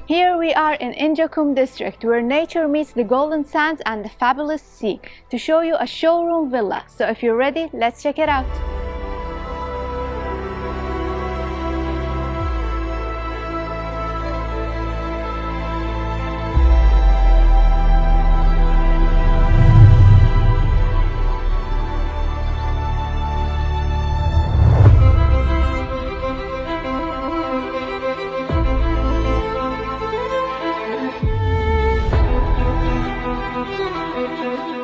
Here we are in İncekum district, where nature meets the golden sands and the fabulous sea, to show you a showroom villa. So if you're ready, let's check it out.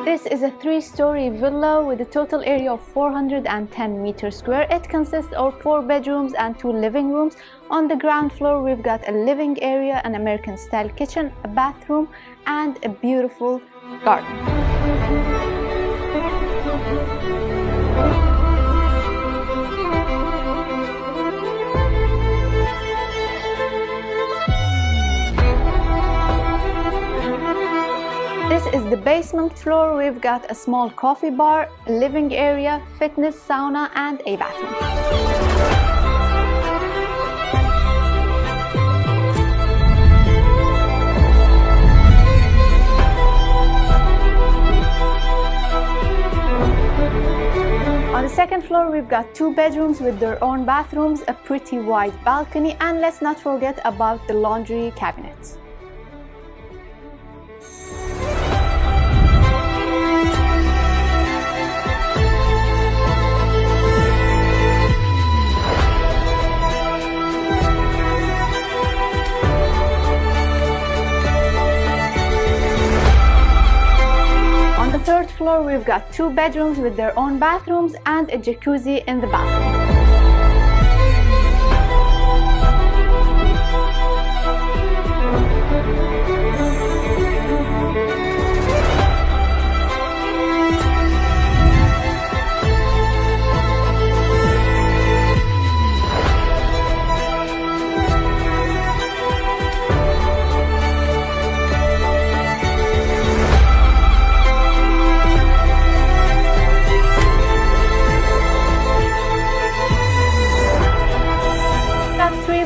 This is a 3-story villa with a total area of 410 meters square. It consists of 4 bedrooms and 2 living rooms. On the ground floor, we've got a living area, an American-style kitchen, a bathroom, and a beautiful garden. This is the basement floor. We've got a small coffee bar, a living area, fitness, sauna, and a bathroom. On the second floor, we've got 2 bedrooms with their own bathrooms, a pretty wide balcony, and let's not forget about the laundry cabinet. On the third floor, we've got 2 bedrooms with their own bathrooms and a jacuzzi in the balcony.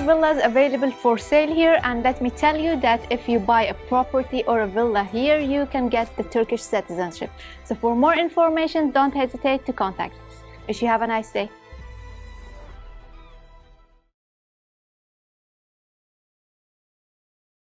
Villas available for sale here, and let me tell you that if you buy a property or a villa here, you can get the Turkish citizenship. So for more information, don't hesitate to contact us. Wish you have a nice day.